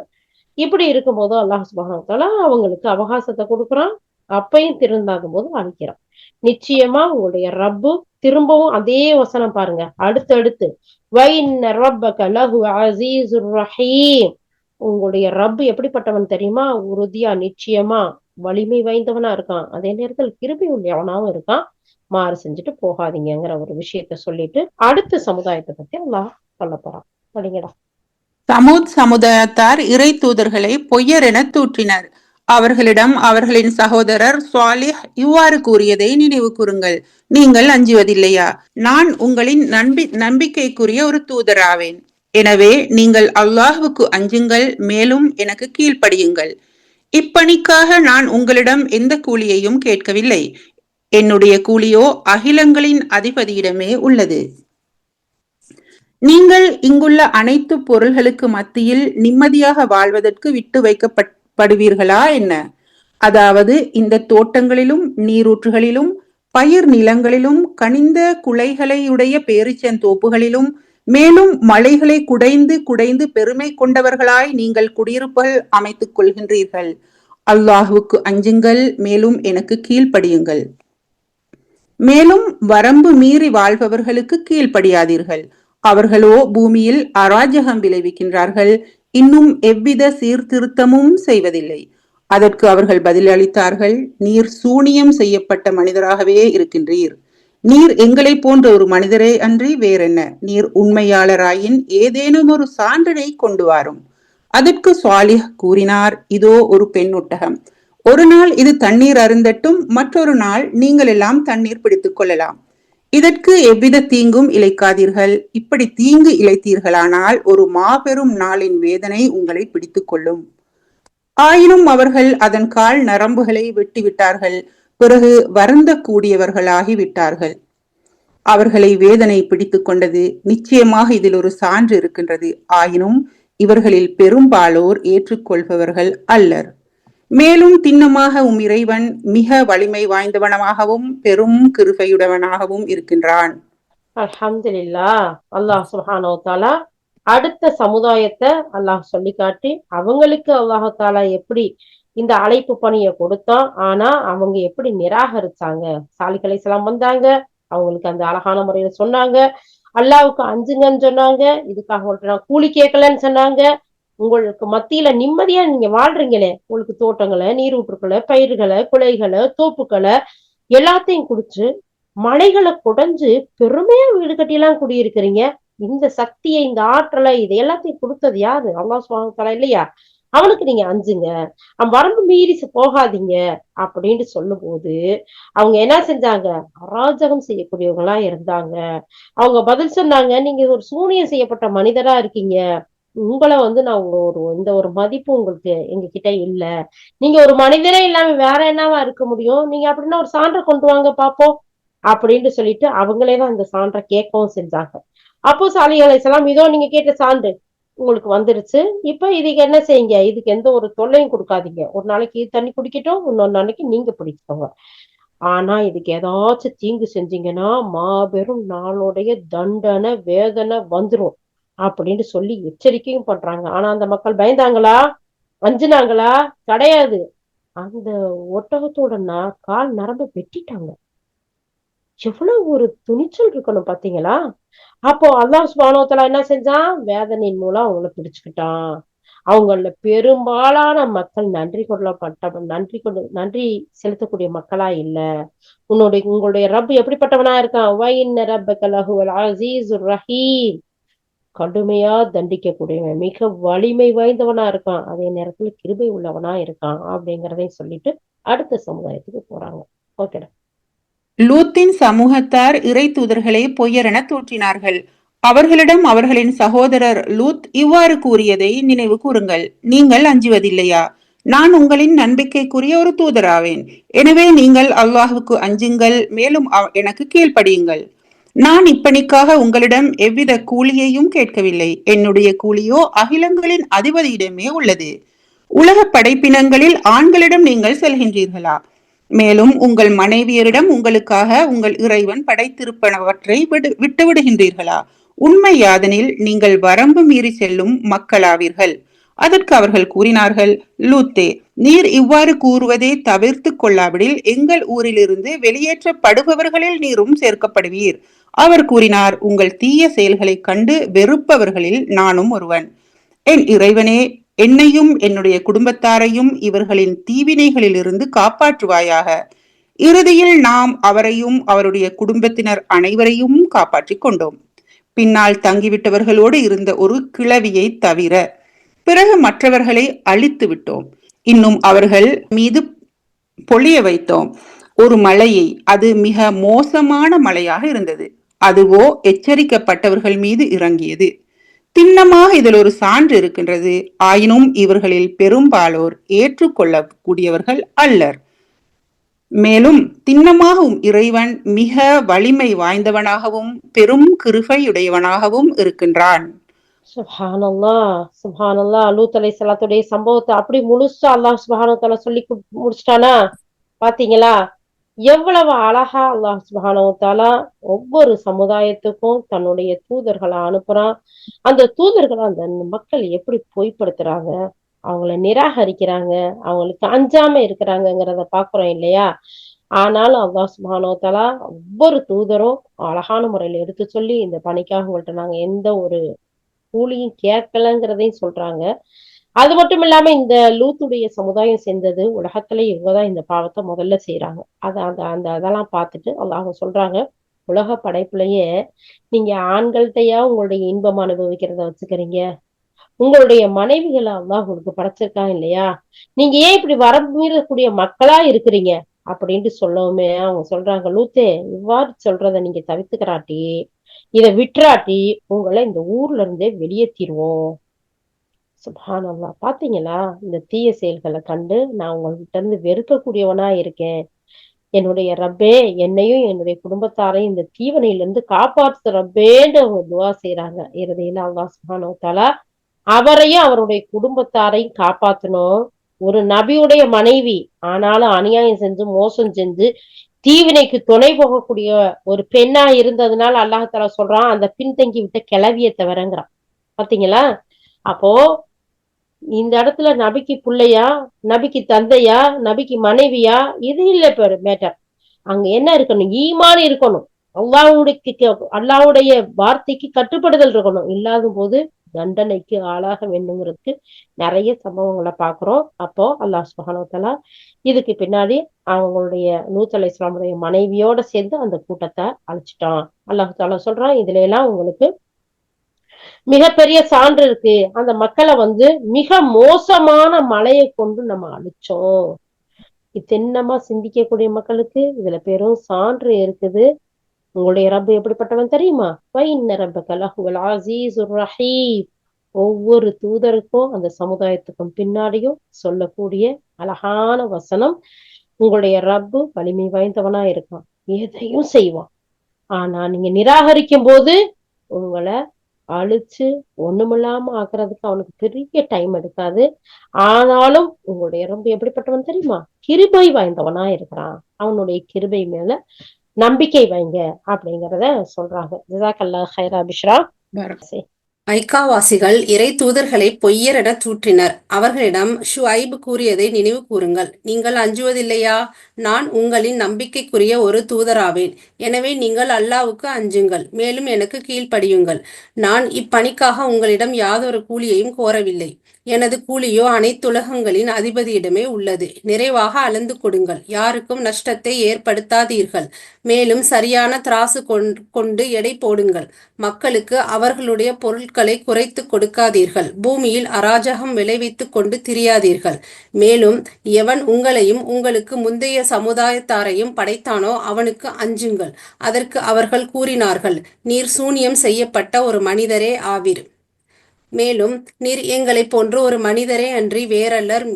S1: இப்படி இருக்கும்போது அல்லாஹ் சுப்ஹானஹு வ தஆலா அவங்களுக்கு அவகாசத்தை கொடுக்குறான். அப்பையும் திருந்தாத போது அழிக்கிறான். நிச்சயமா உங்களுடைய ரப்பு, திரும்பவும் அதே வசனம் பாருங்க, அடுத்து வைன்ன ரப்பக லஹு அஸீஸுர் ரஹீம். உங்களுடைய ரப்பு எப்படிப்பட்டவன் தெரியுமா? உறுதியா, நிச்சயமா வலிமை வாய்ந்தவனா இருக்கான். அதே நேரத்தில் கிருபை உள்ளவனாவும் இருக்கான். மாறு செஞ்சுட்டு போகாதீங்கிற ஒரு விஷயத்த சொல்லிட்டு அடுத்த சமுதாயத்தை பத்தி அல்லாஹ் சொல்ல போறான். படிங்கடா.
S3: சமூத் சமுதாயத்தார் இறை தூதர்களை பொய்யர் என தூற்றினர். அவர்களிடம் அவர்களின் சகோதரர் சாலிஹ் இவ்வாறு கூறியதை நினைவு கூறுங்கள். நீங்கள் அஞ்சுவதில்லையா? நான் உங்களின் நம்பிக்கைக்குரிய ஒரு தூதராவேன். எனவே நீங்கள் அல்லாஹ்வுக்கு அஞ்சுங்கள், மேலும் எனக்கு கீழ்ப்படியுங்கள். இப்பணிக்காக நான் உங்களிடம் எந்த கூலியையும் கேட்கவில்லை. என்னுடைய கூலியோ அகிலங்களின் அதிபதியிடமே உள்ளது. நீங்கள் இங்குள்ள அனைத்து பொருள்களுக்கு மத்தியில் நிம்மதியாக வாழ்வதற்கு விட்டு வைக்கப்படுவீர்களா என்ன? அதாவது இந்த தோட்டங்களிலும் நீரூற்றுகளிலும் பயிர் நிலங்களிலும் கனிந்த குலைகளையுடைய பேரிச்சந்தோப்புகளிலும் மேலும் மலைகளை குடைந்து குடைந்து பெருமை கொண்டவர்களாய் நீங்கள் குடியிருப்புகள் அமைத்துக் கொள்கின்றீர்கள். அல்லாஹுவுக்கு அஞ்சுங்கள், மேலும் எனக்கு கீழ்ப்படியுங்கள். மேலும் வரம்பு மீறி வாழ்பவர்களுக்கு கீழ்ப்படியாதீர்கள். அவர்களோ பூமியில் அராஜகம் விளைவிக்கின்றார்கள், இன்னும் எவ்வித சீர்திருத்தமும் செய்வதில்லை. அதற்கு அவர்கள் பதிலளித்தார்கள், நீர் சூனியம் செய்யப்பட்ட மனிதராகவே இருக்கின்றீர். நீர் எங்களை போன்ற ஒரு மனிதரே அன்றி வேறென்ன? நீர் உண்மையாளராயின் ஏதேனும் ஒரு சான்றினை கொண்டு வாரும். அதற்கு சாலிஹ் கூறினார், இதோ ஒரு பெண் ஒட்டகம். ஒரு நாள் இது தண்ணீர் அருந்தட்டும், மற்றொரு நாள் நீங்கள் எல்லாம் தண்ணீர் பிடித்துக் கொள்ளலாம். இதற்கு எவ்வித தீங்கும் இழைக்காதீர்கள். இப்படி தீங்கு இழைத்தீர்களானால் ஒரு மாபெரும் நாளின் வேதனை உங்களை பிடித்துக் கொள்ளும். ஆயினும் அவர்கள் அதன் கால் நரம்புகளை வெட்டிவிட்டார்கள். பிறகு வருந்த கூடியவர்களாகி விட்டார்கள். அவர்களை வேதனை பிடித்துக் கொண்டது. நிச்சயமாக இதில் ஒரு சான்று இருக்கின்றது. ஆயினும் இவர்களில் பெரும்பாலோர் ஏற்றுக்கொள்பவர்கள் அல்லர். மேலும் திண்ணமாக இறைவன் மிக வலிமை வாய்ந்தவனமாகவும் பெரும் கிருபையுடையவனாகவும் இருக்கின்றான்.
S1: அல்ஹம்துலில்லாஹ். அல்லாஹ் சுப்ஹானஹு வ தஆலா அடுத்த சமுதாயத்தை அல்லாஹ் சொல்லி காட்டி அவங்களுக்கு அல்லாஹ் தாலா எப்படி இந்த அழைப்பு பணியை கொடுத்தான், ஆனா அவங்க எப்படி நிராகரிச்சாங்க. சாலிஹ் அலைஹிஸ்ஸலாம் வந்தாங்க, அவங்களுக்கு அந்த அழகான முறையில சொன்னாங்க, அல்லாஹ்வுக்கு அஞ்சுங்கன்னு சொன்னாங்க, இதுக்காக உங்களுக்கு நான் கூலி கேட்கலன்னு சொன்னாங்க. உங்களுக்கு மத்தியில நிம்மதியா நீங்க வாழ்றீங்களே, உங்களுக்கு தோட்டங்களை, நீரூற்றுக்களை, பயிர்களை, குலைகளை, தோப்புக்களை எல்லாத்தையும் குடிச்சு மலைகளை குடைஞ்சு பெருமையா வீடு கட்டி எல்லாம் குடியிருக்கிறீங்க. இந்த சக்தியை, இந்த ஆற்றலை, இது எல்லாத்தையும் கொடுத்தது யாரு? அல்லாஹ் சுப்ஹானஹு வ தஆலா இல்லையா? அவனுக்கு நீங்க அஞ்சுங்க, வரம்பு மீறி போகாதீங்க அப்படின்னு சொல்லும் போது அவங்க என்ன செஞ்சாங்க? அராஜகம் செய்யக்கூடியவங்களா இருந்தாங்க. அவங்க பதில் சொன்னாங்க, நீங்க ஒரு சூனியம் செய்யப்பட்ட மனிதரா இருக்கீங்க. உங்களை நான் இந்த ஒரு மதிப்பு உங்களுக்கு எங்க கிட்ட இல்ல. நீங்க ஒரு மனிதரே இல்லாம வேற என்னவா இருக்க முடியும்? நீங்க அப்படின்னா ஒரு சான்றை கொண்டு வாங்க பாப்போம் அப்படின்னு சொல்லிட்டு அவங்களேதான் அந்த சான்றை கேட்கவும் செஞ்சாங்க. அப்போ சாலிஹ் அலைஹிஸ்ஸலாம், இதோ நீங்க கேட்ட சான்று உங்களுக்கு வந்துருச்சு. இப்ப இதுக்கு என்ன செய்யுங்க? இதுக்கு எந்த ஒரு தொல்லையும் கொடுக்காதீங்க. ஒரு நாளைக்கு தண்ணி குடிக்கட்டும், இன்னொரு நாளைக்கு நீங்க பிடிக்கோங்க. ஆனா இதுக்கு ஏதாச்சும் தீங்கு செஞ்சீங்கன்னா மாபெரும் நாளுடைய தண்டனை, வேதனை வந்துரும் அப்படின்னு சொல்லி எச்சரிக்கையும் பண்றாங்க. ஆனா அந்த மக்கள் பயந்தாங்களா? அஞ்சுனாங்களா? கிடையாது. அந்த ஒட்டகத்தோட கால் நரம்ப வெட்டிட்டாங்க. எவ்வளவு ஒரு துணிச்சல் இருக்கணும் பாத்தீங்களா? அப்போ அல்லாஹ் சுப்ஹானஹு வ தஆலா என்ன செஞ்சான்? வேதனையின் மூலம் அவங்கள பிடிச்சுக்கிட்டான். அவங்கள பெரும்பாலான மக்கள் நன்றி செலுத்தக்கூடிய மக்களா இல்ல. உங்களுடைய ரப் எப்படிப்பட்டவனா இருக்கான்? வைன்ன ரப்பக லஹுவல் அஸீஸுர் ரஹீம். கடுமையா தண்டிக்கக்கூடியவன், மிக வலிமை வாய்ந்தவனா இருக்கான், அதே நேரத்துல கிருபை உள்ளவனா இருக்கான் அப்படிங்கிறதையும் சொல்லிட்டு அடுத்த சமுதாயத்துக்கு போறாங்க. ஓகேடா.
S3: லூத்தின் சமூகத்தார் இறை தூதர்களை பொய்யரென தூற்றினார்கள். அவர்களிடம் அவர்களின் சகோதரர் லூத் இவ்வாறு கூறியதை நினைவு கூறுங்கள். நீங்கள் அஞ்சுவதில்லையா? நான் உங்களின் நம்பிக்கைக்குரிய ஒரு தூதராவேன். எனவே நீங்கள் அல்லாஹுக்கு அஞ்சுங்கள், மேலும் எனக்கு கீழ்ப்படியுங்கள். நான் இப்பணிக்காக உங்களிடம் எவ்வித கூலியையும் கேட்கவில்லை. என்னுடைய கூலியோ அகிலங்களின் அதிபதியிடமே உள்ளது. உலக படைப்பினங்களில் ஆண்களிடம் நீங்கள் செல்கின்றீர்களா? மேலும் உங்கள் மனைவியரிடம் உங்களுக்காக உங்கள் இறைவன் படைத்திருப்பனவற்றை விட்டு விடுகின்றீர்களா? உண்மை யாதெனில் நீங்கள் வரம்பு மீறி செல்லும் மக்களாவீர்கள். அதற்கு அவர்கள் கூறினார்கள், லூத்தே, நீர் இவ்வாறு கூறுவதை தவிர்த்து கொள்ளாவிடில் எங்கள் ஊரிலிருந்து வெளியேற்றப்படுபவர்களில் நீரும் சேர்க்கப்படுவீர். அவர் கூறினார், உங்கள் தீய செயல்களைக் கண்டு வெறுப்பவர்களில் நானும் ஒருவன். என் இறைவனே, என்னையும் என்னுடைய குடும்பத்தாரையும் இவர்களின் தீவினைகளிலிருந்து காப்பாற்றுவாயாக. இறுதியில் நாம் அவரையும் அவருடைய குடும்பத்தினர் அனைவரையும் காப்பாற்றிக் கொண்டோம். பின்னால் தங்கிவிட்டவர்களோடு இருந்த ஒரு கிழவியை தவிர. பிறகு மற்றவர்களை அழித்து விட்டோம். இன்னும் அவர்கள் மீது பொழிய வைத்தோம் ஒரு மழையை. அது மிக மோசமான மழையாக இருந்தது. அதுவோ எச்சரிக்கப்பட்டவர்கள் மீது இறங்கியது. திண்ணமாக இதில் ஒரு சான்று இருக்கின்றது. ஆயினும் இவர்களில் பெரும்பாலோர் ஏற்றுக்கொள்ளக்கூடியவர்கள் அல்லர். மேலும் திண்ணமாகவும் இறைவன் மிக வலிமை வாய்ந்தவனாகவும் பெரும் கிருபையுடையவனாகவும் இருக்கின்றான்.
S1: சுப்ஹானல்லா, சுப்ஹானல்லா. லூத் அலைஹிஸ்ஸலாத்துடைய சம்பவத்தை அப்படி முழுசா அல்லாஹ் சுப்ஹானஹு வ தஆலா சொல்லி முடிச்சிட்டானா? பாத்தீங்களா? எவ்வளவு அழகா அல்லாஹ் சுப்ஹானஹு வ தஆலா ஒவ்வொரு சமுதாயத்துக்கும் தன்னுடைய தூதர்களை அனுப்புறான். அந்த தூதர்களை அந்த மக்கள் எப்படி பொய்ப்படுத்துறாங்க, அவங்கள நிராகரிக்கிறாங்க, அவங்களுக்கு அஞ்சாம இருக்கிறாங்கிறத பாக்குறோம் இல்லையா? ஆனாலும் அல்லாஹ் சுப்ஹானஹு வ தஆலா ஒவ்வொரு தூதரும் அழகான முறையில எடுத்து சொல்லி, இந்த பணிக்காக உங்கள்ட்ட நாங்க எந்த ஒரு கூலியும் கேட்கலங்கிறதையும் சொல்றாங்க. அது மட்டும் இல்லாம இந்த லூத்துடைய சமுதாயம் செஞ்சது உலகத்துல இவங்கதான் இந்த பாவத்தை முதல்ல செய்யறாங்க. அத அந்த அந்த அதெல்லாம் பார்த்துட்டு அல்லாஹ் சொல்றாங்க, உலக படைப்புலயே நீங்க ஆண்கள்கிட்டயா உங்களுடைய இன்பம் அனுபவிக்கிறத வச்சுக்கிறீங்க? உங்களுடைய மனைவிகளை அல்லாஹ் உங்களுக்கு படைச்சிருக்கான் இல்லையா? நீங்க ஏன் இப்படி வரமீறக்கூடிய மக்களா இருக்கிறீங்க அப்படின்ட்டு சொல்லவுமே அவங்க சொல்றாங்க, லூத்தே, இவ்வாறு சொல்றத நீங்க தவிர்த்துக்கிறாட்டி, இதை விட்டுறாட்டி உங்களை இந்த ஊர்ல இருந்தே வெளியேற்றிடுவோம். சுப்ஹானல்லாஹ். பாத்தீங்களா? இந்த தீய செயல்களை கண்டு நான் உங்கள்கிட்ட இருந்து வெறுக்கக்கூடியவனா இருக்கேன். என்னுடைய ரப்பே, என்னையும் என்னுடைய குடும்பத்தாரையும் இந்த தீவனையிலிருந்து காப்பாத்து ரப்பேன்னு அவங்க துவா செய்யறாங்க. இறுதியில அல்லாஹ் சுப்ஹானஹு வ தஆலா அவரையும் அவருடைய குடும்பத்தாரையும் காப்பாத்தணும். ஒரு நபியுடைய மனைவி ஆனாலும் அநியாயம் செஞ்சு மோசம் செஞ்சு தீவினைக்கு துணை போகக்கூடிய ஒரு பெண்ணா இருந்ததுனால அல்லாஹ் தஆலா சொல்றான், அந்த பின்தங்கி விட்ட கிளவிய தவிரங்கிறான். பாத்தீங்களா? அப்போ இந்த இடத்துல நபிக்கு பிள்ளையா, நபிக்கு தந்தையா, நபிக்கு மனைவியா, இது இல்ல பேரு மேட்டர். அங்க என்ன இருக்கணும்? ஈமான் இருக்கணும். அல்லாஹ்வுடைய வார்த்தைக்கு கட்டுப்படுதல் இருக்கணும். இல்லாத போது தண்டனைக்கு ஆளாக வேண்டுங்கிறதுக்கு நிறைய சம்பவங்களை பாக்குறோம். அப்போ அல்லாஹ் சுப்ஹானஹு வ தஆலா இதுக்கு பின்னாடி அவங்களுடைய லூத் அலைஹிஸ்ஸலாமுடைய மனைவியோட சேர்ந்து அந்த கூட்டத்தை அழிச்சிட்டான். அல்லாஹ் தஆலா சொல்றான், இதுல எல்லாம் உங்களுக்கு மிகப்பெரிய சான்று இருக்கு. அந்த மக்களை மிக மோசமான மழையை கொண்டு நம்ம அழிச்சோம். திண்ணமா சிந்திக்கக்கூடிய மக்களுக்கு இதுல பெரும் சான்று இருக்குது. உங்களுடைய ரப்பு எப்படிப்பட்டவன் தெரியுமா? வைன்ன ரப்பக லஹுவல் அஸீஸுர் ரஹீம். ஒவ்வொரு தூதருக்கும் அந்த சமுதாயத்துக்கும் பின்னாடியும் சொல்லக்கூடிய அழகான வசனம், உங்களுடைய ரப்பு வலிமை வாய்ந்தவனா இருக்கான், எதையும் செய்வான். ஆனா நீங்க நிராகரிக்கும் போது உங்களை அழிச்சு ஒண்ணுமில்லாம ஆக்குறதுக்கு அவனுக்கு பெரிய டைம் எடுக்காது. ஆனாலும் உங்களுடைய ரப்பு எப்படிப்பட்டவன் தெரியுமா? கிருபை வாய்ந்தவனா இருக்கிறான். அவனுடைய கிருபை மேல நம்பிக்கை வைங்க அப்படிங்கறத சொல்றாங்க. ஜஸாக்கல்லாஹ் ஹைரா பிஷ்ரா.
S4: ஐக்காவாசிகள் இறை தூதர்களை பொய்யர் என தூற்றினர். அவர்களிடம் ஷுஐப் கூறியதை நினைவு கூறுங்கள். நீங்கள் அஞ்சுவதில்லையா? நான் உங்களின் நம்பிக்கைக்குரிய ஒரு தூதராவேன். எனவே நீங்கள் அல்லாஹ்வுக்கு அஞ்சுங்கள், மேலும் எனக்கு கீழ்ப்படியுங்கள். நான் இப்பணிக்காக உங்களிடம் யாதொரு கூலியையும் கோரவில்லை. எனது கூலியோ அனைத்துலகங்களின் அதிபதியிடமே உள்ளது. நிறைவாக அளந்து கொடுங்கள், யாருக்கும் நஷ்டத்தை ஏற்படுத்தாதீர்கள். மேலும் சரியான திராசு கொண்டு எடை போடுங்கள். மக்களுக்கு அவர்களுடைய பொருட்களை குறைத்து கொடுக்காதீர்கள். பூமியில் அராஜகம் விளைவித்து கொண்டு திரியாதீர்கள். மேலும் எவன் உங்களையும் உங்களுக்கு முந்தைய சமுதாயத்தாரையும் படைத்தானோ அவனுக்கு அஞ்சுங்கள். அதற்கு அவர்கள் கூறினார்கள், நீர் சூனியம் செய்யப்பட்ட ஒரு மனிதரே ஆவீர். மேலும் நீர் எங்களை போன்று ஒரு மனிதரே அன்றி வேறல்லர்.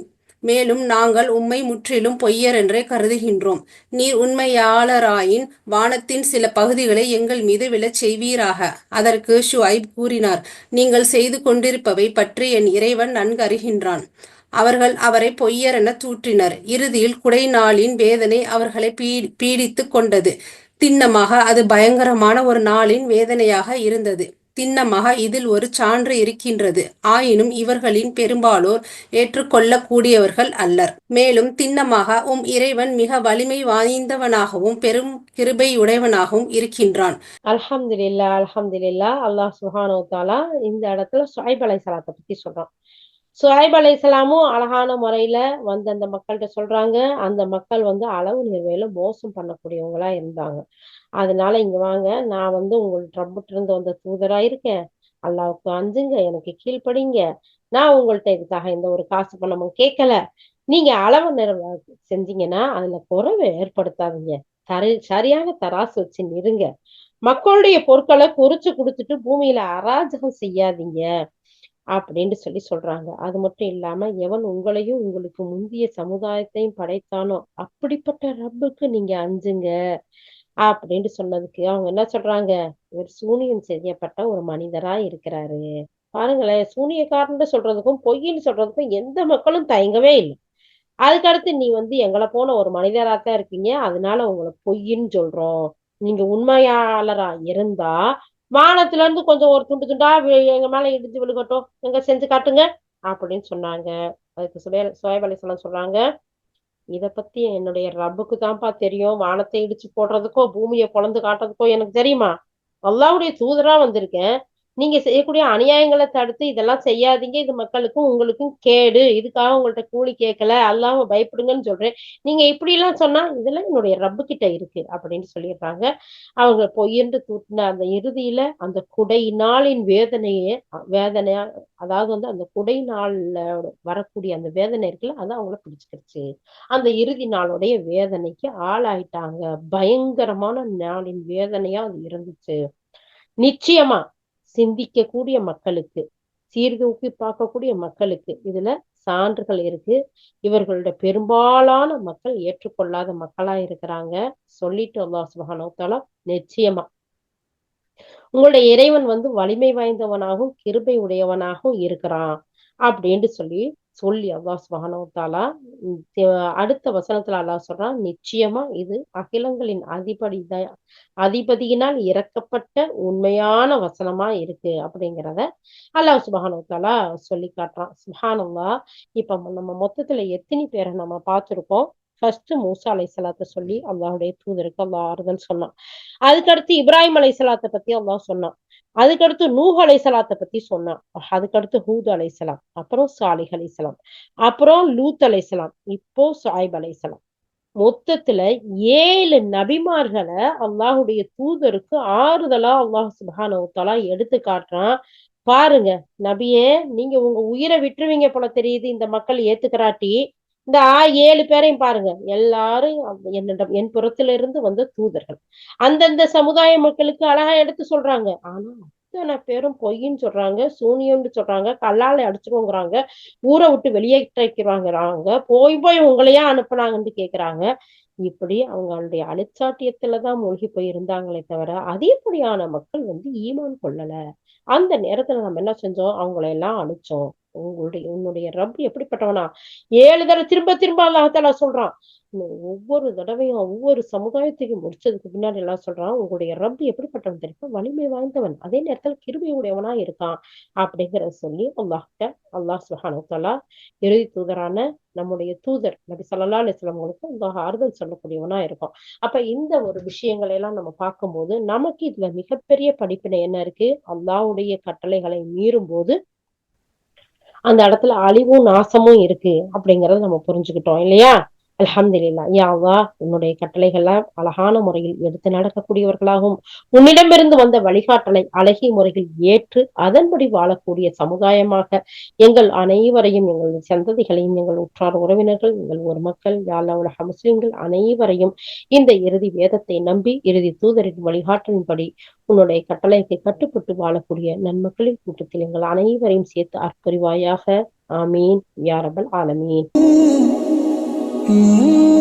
S4: மேலும் நாங்கள் உம்மை முற்றிலும் பொய்யர் என்றே கருதுகின்றோம். நீர் உண்மையாளராயின் வானத்தின் சில பகுதிகளை எங்கள் மீது விழச் செய்வீராக. அதற்கு ஷுஐப் கூறினார், நீங்கள் செய்து கொண்டிருப்பவை பற்றி என் இறைவன் நன்கு அறிகின்றான். அவர்கள் அவரை பொய்யரென தூற்றினர். இறுதியில் குடை நாளின் வேதனை அவர்களை பீடித்துக் கொண்டது. திண்ணமாக அது பயங்கரமான ஒரு நாளின் வேதனையாக இருந்தது. திண்ணமாக இதில் ஒரு சான்று இருக்கின்றது. ஆயினும் இவர்களின் பெரும்பாலோர் ஏற்றுக்கொள்ளக்கூடியவர்கள் அல்லர். மேலும் திண்ணமாக உம் இறைவன் மிக வலிமை வாய்ந்தவனாகவும் பெரும் கிருபையுடையவனாகவும் இருக்கின்றான்.
S1: அல்ஹம்துலில்லா, அல்ஹம்துலில்லா. அல்லாஹ் சுப்ஹானஹு வ தஆலா இந்த இடத்துல ஷுஐப் அலைஹிஸ்ஸலாத்தை பத்தி சொல்றான். ஷுஐப் அலைஹிஸ்ஸலாமும் அழகான முறையில வந்து அந்த மக்கள்கிட்ட சொல்றாங்க. அந்த மக்கள் வந்து அளவு நிர்வையில மோசம் பண்ணக்கூடியவங்களா இருந்தாங்க. அதனால இங்க வாங்க, நான் வந்து உங்கள் ரப்பிட்ட இருந்து வந்த தூதரா இருக்கேன். அல்லாஹ்வுக்கு அஞ்சுங்க, எனக்கு கீழ்ப்படிங்க. நான் உங்கள்ட்ட இதுக்காக எந்த ஒரு காசு பணமும் கேட்கல. நீங்க அளவு நிர்வை செஞ்சீங்கன்னா அதுல குறைவை ஏற்படுத்தாதீங்க. சரியான தராசு வச்சு நிறுங்க. மக்களுடைய பொருட்களை குறிச்சு கொடுத்துட்டு பூமியில அராஜகம் செய்யாதீங்க அப்படின்னு சொல்றாங்க. அது மட்டும் இல்லாம, எவன் உங்களையும் உங்களுக்கு முந்திய சமுதாயத்தையும் படைத்தானோ அப்படிப்பட்ட ரப்புக்கு நீங்க அஞ்சுங்க அப்படின்னு சொன்னதுக்கு அவங்க என்ன சொல்றாங்க, இவர் சூனியம் செய்யப்பட்ட ஒரு மனிதரா இருக்கிறாரு. பாருங்களேன், சூனியக்காரன்னு சொல்றதுக்கும் பொய்ன்னு சொல்றதுக்கும் எந்த மக்களும் தயங்கவே இல்லை. அதுக்கடுத்து நீ வந்து எங்களை போன ஒரு மனிதராத்தான் இருக்கீங்க, அதனால உங்களை பொய்ன்னு சொல்றோம். நீங்க உண்மையாளரா இருந்தா வானத்துல இருந்து கொஞ்சம் ஒரு துண்டு துண்டா எங்க மேல இடிஞ்சு விழுகட்டும், எங்க செஞ்சு காட்டுங்க அப்படின்னு சொன்னாங்க. அதுக்கு ஷுஐப் அலைஹிஸ்ஸலாம் சொல்றாங்க, இத பத்தி என்னுடைய ரப்புக்கு தான்ப்பா தெரியும். வானத்தை இடிச்சு போடுறதுக்கோ பூமியை பொளந்து காட்டுறதுக்கோ எனக்கு தெரியுமா? அல்லாஹ்வுடைய தூதரா வந்திருக்கேன். நீங்க செய்யக்கூடிய அநியாயங்களை தடுத்து இதெல்லாம் செய்யாதீங்க, இது மக்களுக்கும் உங்களுக்கும் கேடு. இதுக்காக உங்கள்ட்ட கூலி கேட்கல, அல்லாஹ்வை பயப்படுங்கன்னு சொல்றேன். நீங்க இப்படி எல்லாம் சொன்னா இதெல்லாம் என்னுடைய ரப்பு கிட்ட இருக்கு அப்படின்னு சொல்லிடுறாங்க. அவங்க பொய்யென்று தூட்டின அந்த இறுதியில அந்த குடை நாளின் வேதனையா, அதாவது வந்து அந்த குடை நாள்ல வரக்கூடிய அந்த வேதனை இருக்குல்ல, அது அவங்கள பிடிச்சுக்கிடுச்சு. அந்த இறுதி நாளுடைய வேதனைக்கு ஆளாயிட்டாங்க. பயங்கரமான நாளின் வேதனையா அது இருந்துச்சு. நிச்சயமா சிந்திக்கக்கூடிய மக்களுக்கு, சீர்தூக்கி பார்க்கக்கூடிய மக்களுக்கு இதுல சான்றுகள் இருக்கு. இவர்களுடைய பெரும்பாலான மக்கள் ஏற்றுக்கொள்ளாத மக்களா இருக்கிறாங்க. சொல்லிட்டு அல்லாஹ் சுப்ஹானஹு வ தஆலா, நிச்சயமா உங்களுடைய இறைவன் வந்து வலிமை வாய்ந்தவனாகவும் கிருபை உடையவனாகவும் இருக்கிறான் அப்படின்னு சொல்லி அல்லாஹ் சுப்ஹானஹு வ தஆலா அடுத்த வசனத்துல அல்லாஹ் சொல்றான், நிச்சயமா இது அகிலங்களின் அதிபதியினால் இறக்கப்பட்ட உண்மையான வசனமா இருக்கு அப்படிங்கிறத அல்லாஹ் சுப்ஹானஹு வ தஆலா சொல்லி காட்டுறான். சுப்ஹானல்லாஹ். இப்ப நம்ம மொத்தத்துல எத்தனை பேரை நம்ம பார்த்திருக்கோம்? ஃபர்ஸ்ட் மூசா அலைஹிஸ்ஸலாத்தை சொல்லி அல்லாஹ்வுடைய தூதருக்கு அல்லாஹ் ஆறுதல் சொன்னான். அதுக்கடுத்து இப்ராஹிம் அலைஹிஸ்ஸலாத்தை பத்தி அல்லாஹ் சொன்னான். அதுக்கடுத்து நூஹ் அலைஹிஸ்ஸலாத்தை பத்தி சொன்னான். அதுக்கடுத்து ஹூத் அலைஹிஸ்ஸலாம், அப்புறம் சாலிஹ் அலைஹிஸ்ஸலாம், அப்புறம் லூத் அலைஹிஸ்ஸலாம், இப்போ ஷுஐப் அலைஹிஸ்ஸலாம். மொத்தத்துல 7 நபிமார்களை அல்லாஹ்வுடைய தூதருக்கு ஆறுதலா அல்லாஹ் சுப்ஹானஹு வ தஆலா எடுத்து காட்டுறான். பாருங்க நபியே, நீங்க உங்க உயிரை விட்டுருவீங்க போல தெரியுது இந்த மக்கள் ஏத்துக்கிறாட்டி. இந்த 7 பேரையும் பாருங்க, எல்லாரும் என்னிடம் என் புறத்துல இருந்து வந்த தூதர்கள். அந்தந்த சமுதாய மக்களுக்கு அழகா எடுத்து சொல்றாங்க. ஆனா அத்தனை பேரும் பொய்ன்னு சொல்றாங்க, சூனியம்னு சொல்றாங்க, கல்லால அடிச்சிருவோங்கிறாங்க, ஊரை விட்டு வெளியேற்றிக்கிறாங்கிறாங்க, போய் உங்களையா அனுப்புனாங்கன்னு கேக்குறாங்க. இப்படி அவங்களுடைய அழிச்சாட்டியத்துலதான் மூழ்கி போய் இருந்தாங்களே தவிர அதிகப்படியான மக்கள் வந்து ஈமான் கொள்ளல. அந்த நேரத்துல நம்ம என்ன செஞ்சோம்? அவங்களை எல்லாம் அழிச்சோம். உன்னுடைய ரப் எப்படிப்பட்டவனா? 7 தடவை திரும்ப திரும்ப அல்லாஹ் தஆலா சொல்றான். ஒவ்வொரு தடவையும் ஒவ்வொரு சமுதாயத்தையும் முடிச்சதுக்கு பின்னாடி எல்லாம் சொல்றான், உங்களுடைய ரப் எப்படிப்பட்டவன் தெரியுமா? வலிமை வாய்ந்தவன், அதே நேரத்துல கிருபை உடையவனா இருக்கான் அப்படிங்கிறத சொல்லி அல்லாஹ் சுப்ஹானஹு வ தஆலா இறுதி தூதரான நம்முடைய தூதர் நபி ஸல்லல்லாஹு அலைஹி வஸல்லம் அவங்களுக்கு அல்லாஹ் ஆறுதல் சொல்லக்கூடியவனா இருக்கும். அப்ப இந்த ஒரு விஷயங்களை எல்லாம் நம்ம பார்க்கும்போது நமக்கு இதுல மிகப்பெரிய படிப்பினை என்ன இருக்கு? அல்லாஹ்வுடைய கட்டளைகளை மீறும் போது அந்த இடத்துல அழிவும் நாசமும் இருக்கு அப்படிங்கறத நம்ம புரிஞ்சுக்கிட்டோம் இல்லையா? அல்ஹம்துலில்லாஹ். யா அல்லாஹ், உன்னுடைய கட்டளைகளை அழகான முறையில் எடுத்து நடக்கக்கூடியவர்களாகவும், உன்னிடமிருந்து வந்த வழிகாட்டலை அழகிய முறையில் ஏற்று அதன்படி வாழக்கூடிய சமுதாயமாக எங்கள் அனைவரையும், எங்கள் சந்ததிகளையும், எங்கள் உற்றார் உறவினர்கள், எங்கள் ஒரு மக்கள், யா அல்லாஹ் உலக முஸ்லிம்கள் அனைவரையும் இந்த இறுதி வேதத்தை நம்பி இறுதி தூதரின் வழிகாட்டலின்படி உன்னுடைய கட்டளைக்கு கட்டுப்பட்டு வாழக்கூடிய நன்மக்களின் கூட்டத்தில் எங்கள் அனைவரையும் சேர்த்து அற்புரிவாயாக. ஆமீன் யா ரப்பல் ஆலமீன்.
S5: Mm-hmm.